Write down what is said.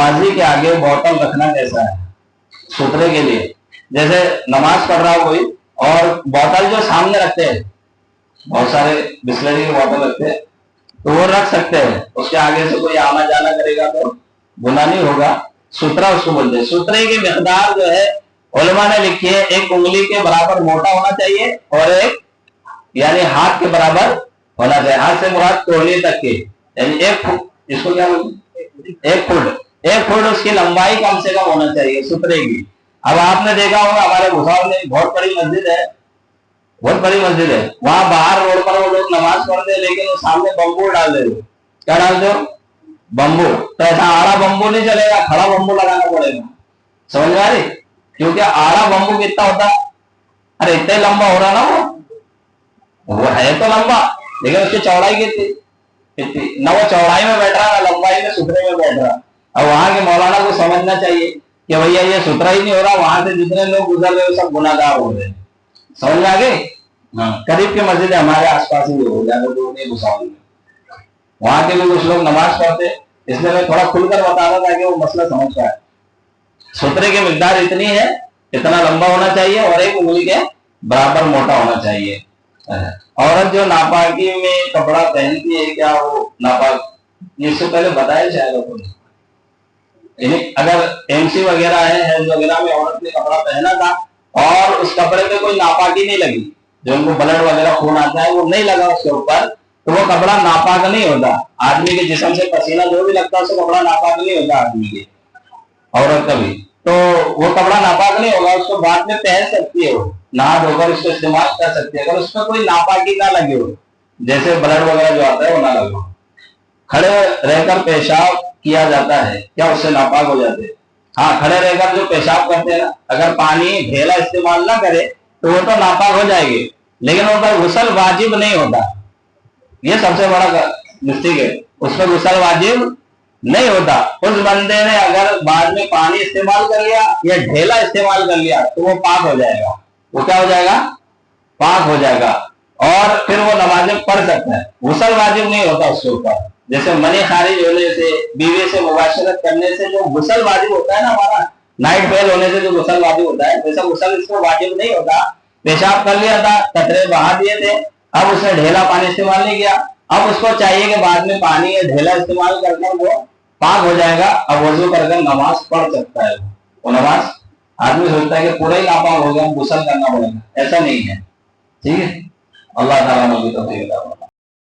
नमाजी के आगे बोतल रखना कैसा है सुथरे के लिए? जैसे नमाज पढ़ रहा हो कोई और बोतल जो सामने रखते हैं, बहुत सारे बिस्लरी की बोतल रखते हैं, तो वो रख सकते हैं, उसके आगे से कोई आना जाना करेगा तो गुनाह नहीं होगा। सुथरा उसको बोलते हैं। सुथरे की मिकदार जो है उलमा ने लिखी है, एक उंगली के बराबर मोटा होना चाहिए और एक यानी हाथ के बराबर होना चाहिए। हाथ से मुराद कोहनी तक की, यानी एक फुट, इसको क्या बोलते, एक फुट उसकी लंबाई कम से कम होना चाहिए सुथरे की। अब आपने देखा होगा हमारे भुसावल में बहुत बड़ी मस्जिद है, बहुत बड़ी मस्जिद है, वहां बाहर रोड पर वो लोग नमाज पढ़ते हैं, लेकिन वो सामने बम्बू डाल दे। क्या डाल दो? बम्बू। तो ऐसा आड़ा बम्बू नहीं चलेगा, खड़ा बम्बू लगाना पड़ेगा। समझ में आ रही? क्योंकि आड़ा बम्बू कितना होता है, अरे इतना ही लंबा हो रहा ना, वो है तो लंबा, लेकिन उसकी चौड़ाई कितनी ना, वो चौड़ाई में बैठ रहा ना लंबाई में सुथरे में बैठ रहा। अब वहां के मौलाना को समझना चाहिए कि भैया ये सुथरा ही नहीं हो रहा, वहां से जितने लोग गुजर रहे हो सब गुनाहगार हो रहे हैं। समझ में आ गई? करीब की मस्जिद है हमारे आसपास ही हो, ज्यादा दूर नहीं भुसावल में, वहां के भी कुछ लोग नमाज पढ़ते, इसलिए मैं थोड़ा खुलकर बता रहा ताकि वो मसला समझ पाए। सुथरे की मिकदार इतनी है, इतना लंबा होना चाहिए और एक उंगली के बराबर मोटा होना चाहिए। औरत जो नापाकी में कपड़ा पहनती है, क्या वो नापाक, इससे पहले बताया शायद, अगर एमसी वगैरह है, हेल्थ वगैरह में औरत ने कपड़ा पहना था और उस कपड़े पे कोई नापाकी नहीं लगी, जो उनको ब्लड वगैरह खून आता है वो नहीं लगा उसके ऊपर, तो वो कपड़ा नापाक नहीं होता। आदमी के जिस्म से पसीना जो भी लगता है उससे कपड़ा नापाक नहीं होता आदमी के, औरत का भी, तो वो कपड़ा नापाक नहीं होगा, उसको बाद में पहन सकती है, वो नहा धोकर उसको इस्तेमाल कर सकती है, अगर उसमें कोई नापाकी ना लगे हो, जैसे ब्लड वगैरह जो आता है वो ना लगे। खड़े रहकर पेशाब किया जाता है, क्या उससे नापाक हो जाते हैं? हाँ, खड़े रहकर जो पेशाब करते हैं ना, अगर पानी ढेला इस्तेमाल ना करे तो वो तो नापाक हो जाएगी, लेकिन उन पर गुस्ल वाजिब नहीं होता। ये सबसे बड़ा मिस्टेक है, उसमें गुस्ल वाजिब नहीं होता। उस बंदे ने अगर बाद में पानी इस्तेमाल कर लिया या ढेला इस्तेमाल कर लिया तो वो पाक हो जाएगा। वो क्या हो जाएगा? पाक हो जाएगा, और फिर वो नमाज़ें पढ़ सकता है। गुस्ल वाजिब नहीं होता उसके ऊपर। जैसे मनी खारिज होने से, बीवी से मुबाशरत करने से जो गुस्ल वाजिब होता है ना, हमारा नाइट फेल होने से जो गुस्ल वाजिब होता है, वैसा गुस्ल इसको वाजिब नहीं होता। पेशाब कर लिया था, कतरे बहा दिए थे, अब उसने ढेला पानी इस्तेमाल नहीं किया, अब उसको चाहिए कि बाद में पानी या ढेला इस्तेमाल करके वो पाक हो जाएगा, अब वजू करके नमाज पढ़ सकता है। वो नमाज, आदमी सोचता है कि पूरा ही नापाक हो गया, गुस्ल करना पड़ेगा, ऐसा नहीं है। ठीक है, अल्लाह ताला नबी तौफीक अता फरमाए।